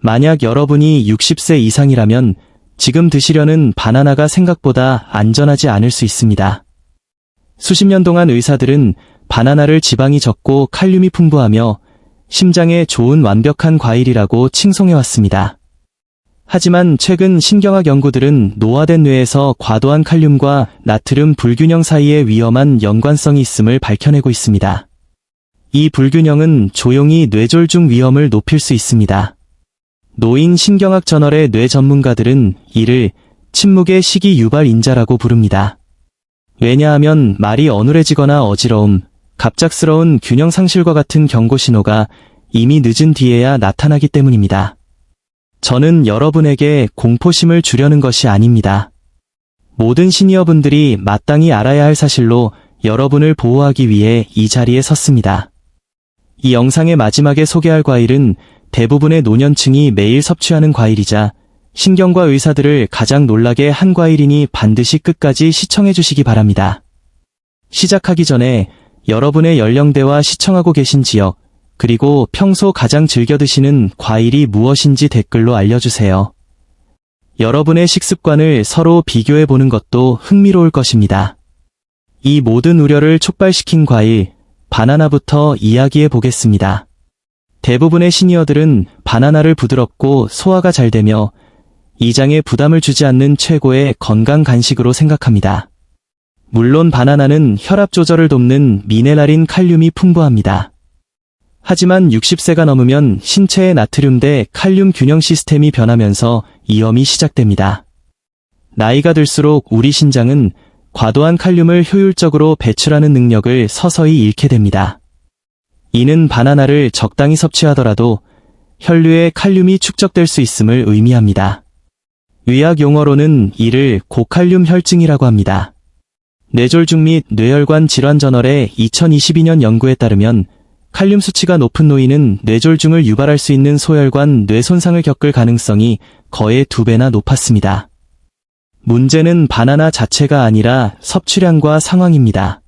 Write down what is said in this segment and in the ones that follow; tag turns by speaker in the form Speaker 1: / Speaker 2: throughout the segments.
Speaker 1: 만약 여러분이 60세 이상이라면 지금 드시려는 바나나가 생각보다 안전하지 않을 수 있습니다. 수십 년 동안 의사들은 바나나를 지방이 적고 칼륨이 풍부하며 심장에 좋은 완벽한 과일이라고 칭송해왔습니다. 하지만 최근 신경학 연구들은 노화된 뇌에서 과도한 칼륨과 나트륨 불균형 사이에 위험한 연관성이 있음을 밝혀내고 있습니다. 이 불균형은 조용히 뇌졸중 위험을 높일 수 있습니다. 노인 신경학 저널의 뇌 전문가들은 이를 침묵의 시기 유발 인자라고 부릅니다. 왜냐하면 말이 어눌해지거나 어지러움, 갑작스러운 균형 상실과 같은 경고 신호가 이미 늦은 뒤에야 나타나기 때문입니다. 저는 여러분에게 공포심을 주려는 것이 아닙니다. 모든 시니어분들이 마땅히 알아야 할 사실로 여러분을 보호하기 위해 이 자리에 섰습니다. 이 영상의 마지막에 소개할 과일은 대부분의 노년층이 매일 섭취하는 과일이자 신경과 의사들을 가장 놀라게 한 과일이니 반드시 끝까지 시청해 주시기 바랍니다. 시작하기 전에 여러분의 연령대와 시청하고 계신 지역, 그리고 평소 가장 즐겨 드시는 과일이 무엇인지 댓글로 알려주세요. 여러분의 식습관을 서로 비교해 보는 것도 흥미로울 것입니다. 이 모든 우려를 촉발시킨 과일, 바나나부터 이야기해 보겠습니다. 대부분의 시니어들은 바나나를 부드럽고 소화가 잘 되며 이장에 부담을 주지 않는 최고의 건강 간식으로 생각합니다. 물론 바나나는 혈압 조절을 돕는 미네랄인 칼륨이 풍부합니다. 하지만 60세가 넘으면 신체의 나트륨 대 칼륨 균형 시스템이 변하면서 위험이 시작됩니다. 나이가 들수록 우리 신장은 과도한 칼륨을 효율적으로 배출하는 능력을 서서히 잃게 됩니다. 이는 바나나를 적당히 섭취하더라도 혈류에 칼륨이 축적될 수 있음을 의미합니다. 의학 용어로는 이를 고칼륨 혈증이라고 합니다. 뇌졸중 및 뇌혈관 질환 저널의 2022년 연구에 따르면 칼륨 수치가 높은 노인은 뇌졸중을 유발할 수 있는 소혈관 뇌 손상을 겪을 가능성이 거의 2배나 높았습니다. 문제는 바나나 자체가 아니라 섭취량과 상황입니다.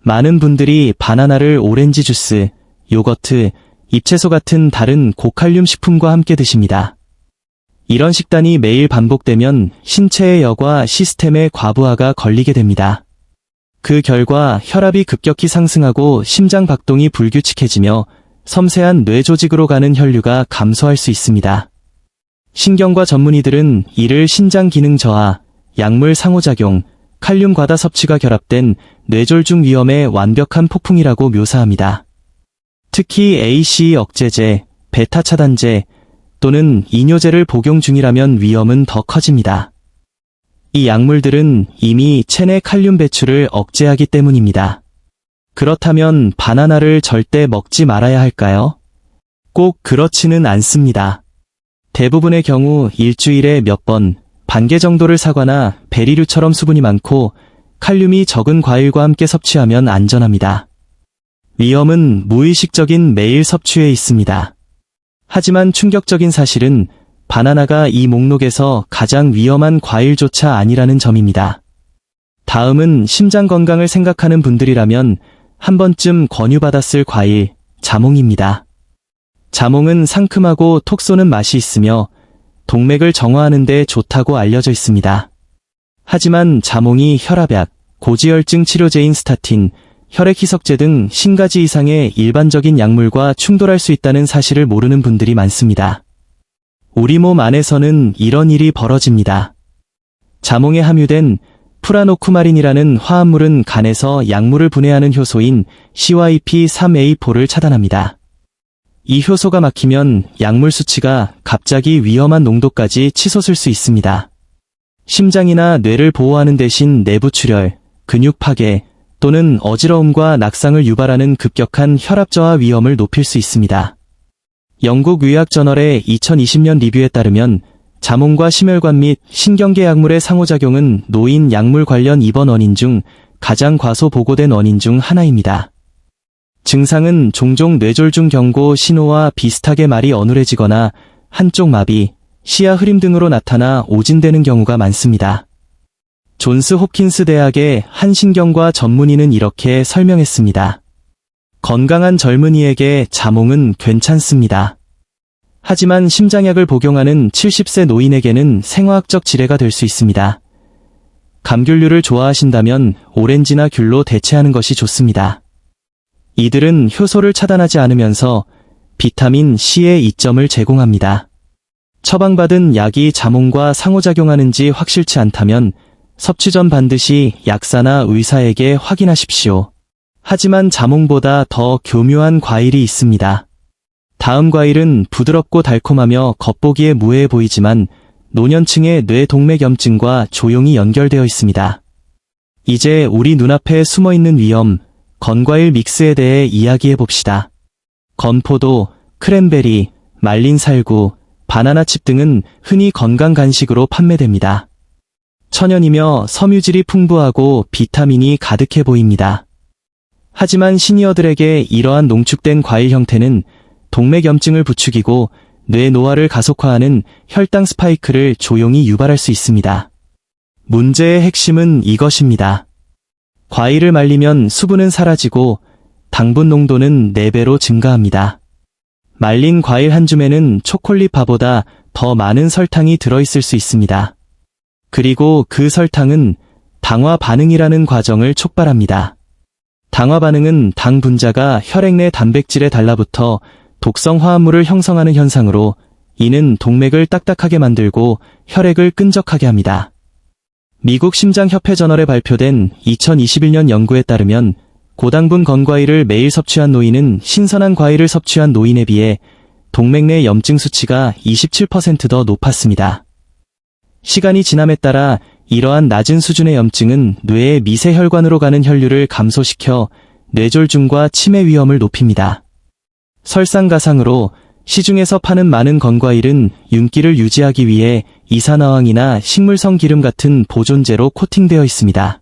Speaker 1: 많은 분들이 바나나를 오렌지 주스, 요거트, 잎채소 같은 다른 고칼륨 식품과 함께 드십니다. 이런 식단이 매일 반복되면 신체의 여과 시스템의 과부하가 걸리게 됩니다. 그 결과 혈압이 급격히 상승하고 심장 박동이 불규칙해지며 섬세한 뇌 조직으로 가는 혈류가 감소할 수 있습니다. 신경과 전문의들은 이를 신장 기능 저하, 약물 상호작용, 칼륨 과다 섭취가 결합된 뇌졸중 위험의 완벽한 폭풍이라고 묘사합니다. 특히 ACE 억제제, 베타 차단제 또는 이뇨제를 복용 중이라면 위험은 더 커집니다. 이 약물들은 이미 체내 칼륨 배출을 억제하기 때문입니다. 그렇다면 바나나를 절대 먹지 말아야 할까요? 꼭 그렇지는 않습니다. 대부분의 경우 일주일에 몇 번, 반 개 정도를 사거나 베리류처럼 수분이 많고 칼륨이 적은 과일과 함께 섭취하면 안전합니다. 위험은 무의식적인 매일 섭취에 있습니다. 하지만 충격적인 사실은 바나나가 이 목록에서 가장 위험한 과일조차 아니라는 점입니다. 다음은 심장 건강을 생각하는 분들이라면 한 번쯤 권유받았을 과일, 자몽입니다. 자몽은 상큼하고 톡 쏘는 맛이 있으며 동맥을 정화하는 데 좋다고 알려져 있습니다. 하지만 자몽이 혈압약, 고지혈증 치료제인 스타틴, 혈액 희석제 등 50가지 이상의 일반적인 약물과 충돌할 수 있다는 사실을 모르는 분들이 많습니다. 우리 몸 안에서는 이런 일이 벌어집니다. 자몽에 함유된 프라노쿠마린이라는 화합물은 간에서 약물을 분해하는 효소인 CYP3A4를 차단합니다. 이 효소가 막히면 약물 수치가 갑자기 위험한 농도까지 치솟을 수 있습니다. 심장이나 뇌를 보호하는 대신 내부 출혈, 근육 파괴 또는 어지러움과 낙상을 유발하는 급격한 혈압 저하 위험을 높일 수 있습니다. 영국 의학 저널의 2020년 리뷰에 따르면 자몽과 심혈관 및 신경계 약물의 상호작용은 노인 약물 관련 입원 원인 중 가장 과소 보고된 원인 중 하나입니다. 증상은 종종 뇌졸중 경고 신호와 비슷하게 말이 어눌해지거나 한쪽 마비, 시야 흐림 등으로 나타나 오진되는 경우가 많습니다. 존스 홉킨스 대학의 한 신경과 전문의는 이렇게 설명했습니다. 건강한 젊은이에게 자몽은 괜찮습니다. 하지만 심장약을 복용하는 70세 노인에게는 생화학적 지뢰가 될 수 있습니다. 감귤류를 좋아하신다면 오렌지나 귤로 대체하는 것이 좋습니다. 이들은 효소를 차단하지 않으면서 비타민 C의 이점을 제공합니다. 처방받은 약이 자몽과 상호작용하는지 확실치 않다면 섭취 전 반드시 약사나 의사에게 확인하십시오. 하지만 자몽보다 더 교묘한 과일이 있습니다. 다음 과일은 부드럽고 달콤하며 겉보기에 무해해 보이지만 노년층의 뇌동맥염증과 조용히 연결되어 있습니다. 이제 우리 눈앞에 숨어있는 위험, 건과일 믹스에 대해 이야기해 봅시다. 건포도, 크랜베리, 말린 살구, 바나나칩 등은 흔히 건강 간식으로 판매됩니다. 천연이며 섬유질이 풍부하고 비타민이 가득해 보입니다. 하지만 시니어들에게 이러한 농축된 과일 형태는 동맥염증을 부추기고 뇌 노화를 가속화하는 혈당 스파이크를 조용히 유발할 수 있습니다. 문제의 핵심은 이것입니다. 과일을 말리면 수분은 사라지고 당분 농도는 4배로 증가합니다. 말린 과일 한 줌에는 초콜릿 바보다 더 많은 설탕이 들어있을 수 있습니다. 그리고 그 설탕은 당화 반응이라는 과정을 촉발합니다. 당화 반응은 당 분자가 혈액 내 단백질에 달라붙어 독성 화합물을 형성하는 현상으로 이는 동맥을 딱딱하게 만들고 혈액을 끈적하게 합니다. 미국 심장협회 저널에 발표된 2021년 연구에 따르면 고당분 건과일을 매일 섭취한 노인은 신선한 과일을 섭취한 노인에 비해 동맥 내 염증 수치가 27% 더 높았습니다. 시간이 지남에 따라 이러한 낮은 수준의 염증은 뇌의 미세혈관으로 가는 혈류를 감소시켜 뇌졸중과 치매 위험을 높입니다. 설상가상으로 시중에서 파는 많은 건과일은 윤기를 유지하기 위해 이산화황이나 식물성 기름 같은 보존제로 코팅되어 있습니다.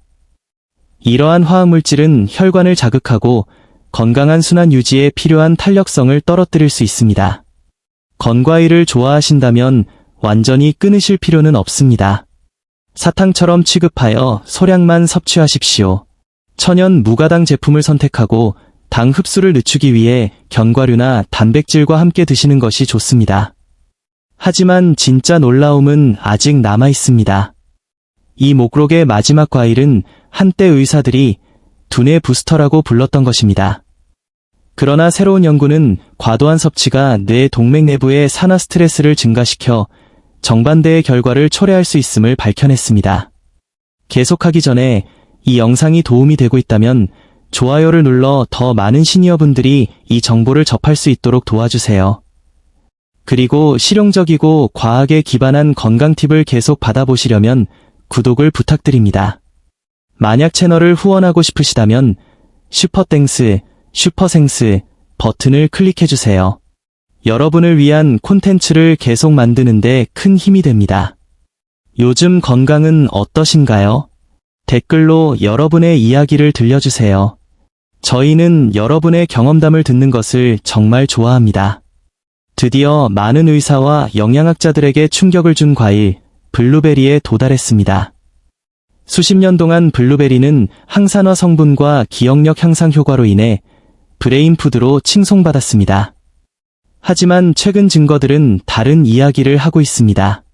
Speaker 1: 이러한 화학물질은 혈관을 자극하고 건강한 순환 유지에 필요한 탄력성을 떨어뜨릴 수 있습니다. 건과일을 좋아하신다면 완전히 끊으실 필요는 없습니다. 사탕처럼 취급하여 소량만 섭취하십시오. 천연 무가당 제품을 선택하고 당 흡수를 늦추기 위해 견과류나 단백질과 함께 드시는 것이 좋습니다. 하지만 진짜 놀라움은 아직 남아 있습니다. 이 목록의 마지막 과일은 한때 의사들이 두뇌 부스터라고 불렀던 것입니다. 그러나 새로운 연구는 과도한 섭취가 뇌 동맥 내부의 산화 스트레스를 증가시켜 정반대의 결과를 초래할 수 있음을 밝혀냈습니다. 계속하기 전에 이 영상이 도움이 되고 있다면 좋아요를 눌러 더 많은 시니어분들이 이 정보를 접할 수 있도록 도와주세요. 그리고 실용적이고 과학에 기반한 건강 팁을 계속 받아보시려면 구독을 부탁드립니다. 만약 채널을 후원하고 싶으시다면 슈퍼땡스, 슈퍼생스 버튼을 클릭해주세요. 여러분을 위한 콘텐츠를 계속 만드는데 큰 힘이 됩니다. 요즘 건강은 어떠신가요? 댓글로 여러분의 이야기를 들려주세요. 저희는 여러분의 경험담을 듣는 것을 정말 좋아합니다. 드디어 많은 의사와 영양학자들에게 충격을 준 과일, 블루베리에 도달했습니다. 수십 년 동안 블루베리는 항산화 성분과 기억력 향상 효과로 인해 브레인푸드로 칭송받았습니다. 하지만 최근 증거들은 다른 이야기를 하고 있습니다.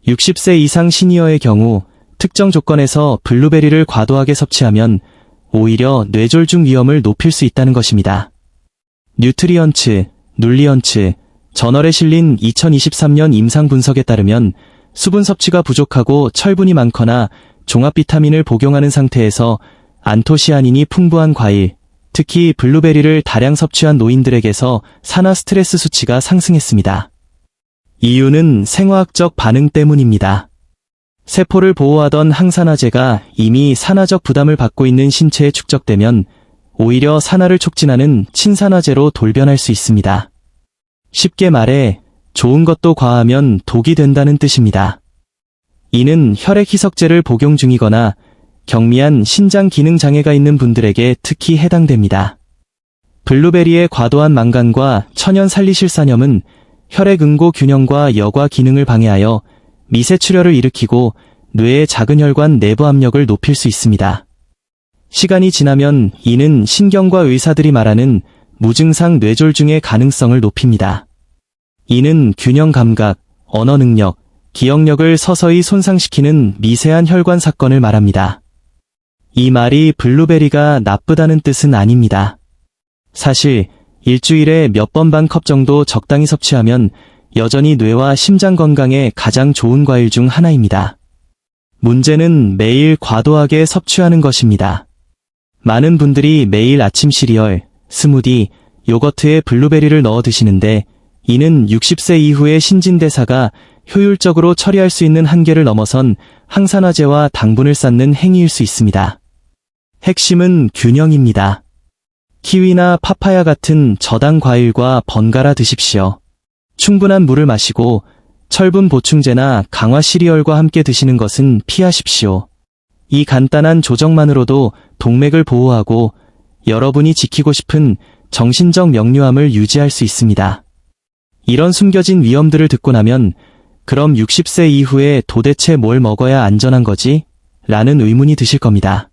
Speaker 1: 60세 이상 시니어의 경우 특정 조건에서 블루베리를 과도하게 섭취하면 오히려 뇌졸중 위험을 높일 수 있다는 것입니다. 뉴트리언츠, 눌리언츠, 저널에 실린 2023년 임상 분석에 따르면 수분 섭취가 부족하고 철분이 많거나 종합 비타민을 복용하는 상태에서 안토시아닌이 풍부한 과일, 특히 블루베리를 다량 섭취한 노인들에게서 산화 스트레스 수치가 상승했습니다. 이유는 생화학적 반응 때문입니다. 세포를 보호하던 항산화제가 이미 산화적 부담을 받고 있는 신체에 축적되면 오히려 산화를 촉진하는 친산화제로 돌변할 수 있습니다. 쉽게 말해 좋은 것도 과하면 독이 된다는 뜻입니다. 이는 혈액 희석제를 복용 중이거나 경미한 신장 기능 장애가 있는 분들에게 특히 해당됩니다. 블루베리의 과도한 망간과 천연 살리실산염은 혈액 응고 균형과 여과 기능을 방해하여 미세출혈을 일으키고 뇌의 작은 혈관 내부 압력을 높일 수 있습니다. 시간이 지나면 이는 신경과 의사들이 말하는 무증상 뇌졸중의 가능성을 높입니다. 이는 균형 감각, 언어 능력, 기억력을 서서히 손상시키는 미세한 혈관 사건을 말합니다. 이 말이 블루베리가 나쁘다는 뜻은 아닙니다. 사실 일주일에 몇 번 반 컵 정도 적당히 섭취하면 여전히 뇌와 심장 건강에 가장 좋은 과일 중 하나입니다. 문제는 매일 과도하게 섭취하는 것입니다. 많은 분들이 매일 아침 시리얼, 스무디, 요거트에 블루베리를 넣어 드시는데 이는 60세 이후의 신진대사가 효율적으로 처리할 수 있는 한계를 넘어선 항산화제와 당분을 쌓는 행위일 수 있습니다. 핵심은 균형입니다. 키위나 파파야 같은 저당 과일과 번갈아 드십시오. 충분한 물을 마시고 철분 보충제나 강화 시리얼과 함께 드시는 것은 피하십시오. 이 간단한 조정만으로도 동맥을 보호하고 여러분이 지키고 싶은 정신적 명료함을 유지할 수 있습니다. 이런 숨겨진 위험들을 듣고 나면 그럼 60세 이후에 도대체 뭘 먹어야 안전한 거지? 라는 의문이 드실 겁니다.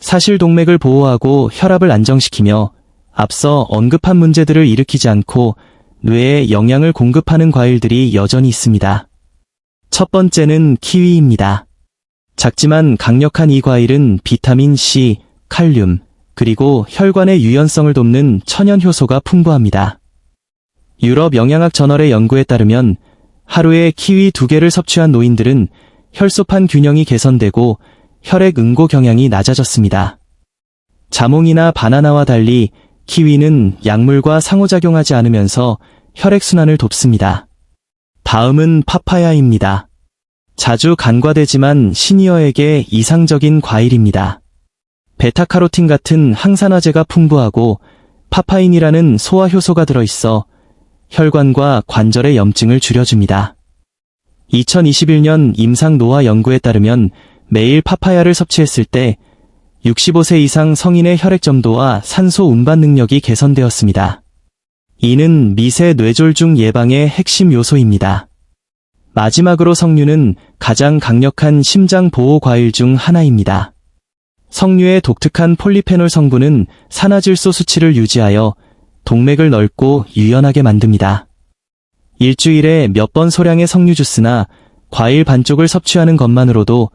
Speaker 1: 사실 동맥을 보호하고 혈압을 안정시키며 앞서 언급한 문제들을 일으키지 않고 뇌에 영양을 공급하는 과일들이 여전히 있습니다. 첫 번째는 키위입니다. 작지만 강력한 이 과일은 비타민 C, 칼륨, 그리고 혈관의 유연성을 돕는 천연 효소가 풍부합니다. 유럽 영양학 저널의 연구에 따르면 하루에 키위 2개를 섭취한 노인들은 혈소판 균형이 개선되고 혈액 응고 경향이 낮아졌습니다. 자몽이나 바나나와 달리 키위는 약물과 상호작용하지 않으면서 혈액순환을 돕습니다. 다음은 파파야입니다. 자주 간과되지만 시니어에게 이상적인 과일입니다. 베타카로틴 같은 항산화제가 풍부하고 파파인이라는 소화효소가 들어있어 혈관과 관절의 염증을 줄여줍니다. 2021년 임상노화 연구에 따르면 매일 파파야를 섭취했을 때 65세 이상 성인의 혈액점도와 산소 운반 능력이 개선되었습니다. 이는 미세 뇌졸중 예방의 핵심 요소입니다. 마지막으로 석류는 가장 강력한 심장 보호 과일 중 하나입니다. 석류의 독특한 폴리페놀 성분은 산화질소 수치를 유지하여 동맥을 넓고 유연하게 만듭니다. 일주일에 몇 번 소량의 석류 주스나 과일 반쪽을 섭취하는 것만으로도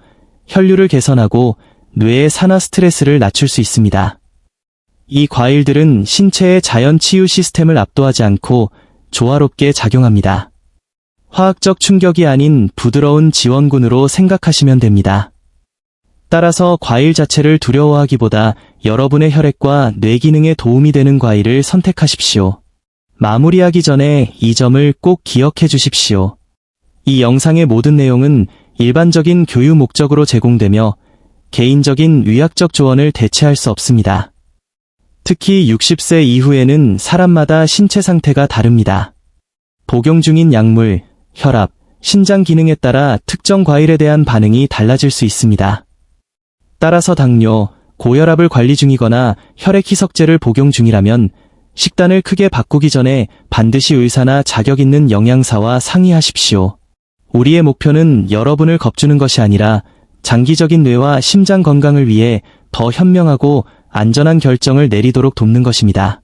Speaker 1: 혈류를 개선하고 뇌의 산화 스트레스를 낮출 수 있습니다. 이 과일들은 신체의 자연 치유 시스템을 압도하지 않고 조화롭게 작용합니다. 화학적 충격이 아닌 부드러운 지원군으로 생각하시면 됩니다. 따라서 과일 자체를 두려워하기보다 여러분의 혈액과 뇌 기능에 도움이 되는 과일을 선택하십시오. 마무리하기 전에 이 점을 꼭 기억해 주십시오. 이 영상의 모든 내용은 일반적인 교육 목적으로 제공되며 개인적인 의학적 조언을 대체할 수 없습니다. 특히 60세 이후에는 사람마다 신체 상태가 다릅니다. 복용 중인 약물, 혈압, 신장 기능에 따라 특정 과일에 대한 반응이 달라질 수 있습니다. 따라서 당뇨, 고혈압을 관리 중이거나 혈액 희석제를 복용 중이라면 식단을 크게 바꾸기 전에 반드시 의사나 자격 있는 영양사와 상의하십시오. 우리의 목표는 여러분을 겁주는 것이 아니라 장기적인 뇌와 심장 건강을 위해 더 현명하고 안전한 결정을 내리도록 돕는 것입니다.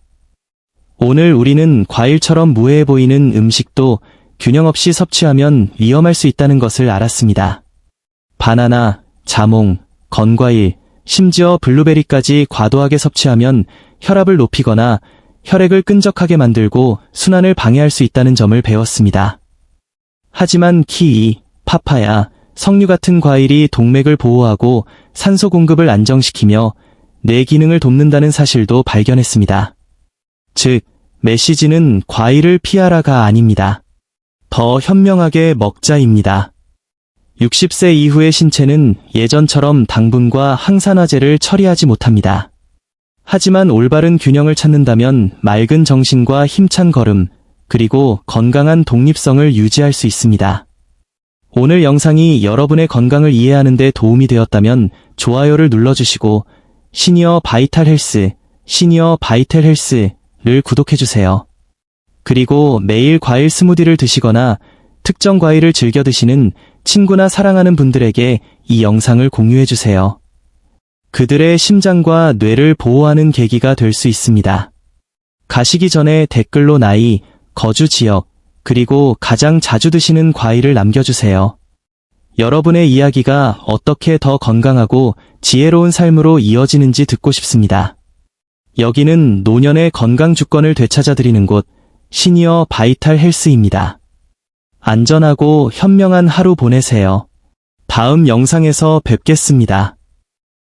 Speaker 1: 오늘 우리는 과일처럼 무해해 보이는 음식도 균형 없이 섭취하면 위험할 수 있다는 것을 알았습니다. 바나나, 자몽, 건과일, 심지어 블루베리까지 과도하게 섭취하면 혈압을 높이거나 혈액을 끈적하게 만들고 순환을 방해할 수 있다는 점을 배웠습니다. 하지만 키위, 파파야, 석류 같은 과일이 동맥을 보호하고 산소 공급을 안정시키며 뇌 기능을 돕는다는 사실도 발견했습니다. 즉, 메시지는 과일을 피하라가 아닙니다. 더 현명하게 먹자입니다. 60세 이후의 신체는 예전처럼 당분과 항산화제를 처리하지 못합니다. 하지만 올바른 균형을 찾는다면 맑은 정신과 힘찬 걸음, 그리고 건강한 독립성을 유지할 수 있습니다. 오늘 영상이 여러분의 건강을 이해하는 데 도움이 되었다면 좋아요를 눌러주시고 시니어 바이탈 헬스를 구독해주세요. 그리고 매일 과일 스무디를 드시거나 특정 과일을 즐겨 드시는 친구나 사랑하는 분들에게 이 영상을 공유해주세요. 그들의 심장과 뇌를 보호하는 계기가 될 수 있습니다. 가시기 전에 댓글로 나이, 거주 지역, 그리고 가장 자주 드시는 과일을 남겨주세요. 여러분의 이야기가 어떻게 더 건강하고 지혜로운 삶으로 이어지는지 듣고 싶습니다. 여기는 노년의 건강 주권을 되찾아드리는 곳, 시니어 바이탈 헬스입니다. 안전하고 현명한 하루 보내세요. 다음 영상에서 뵙겠습니다.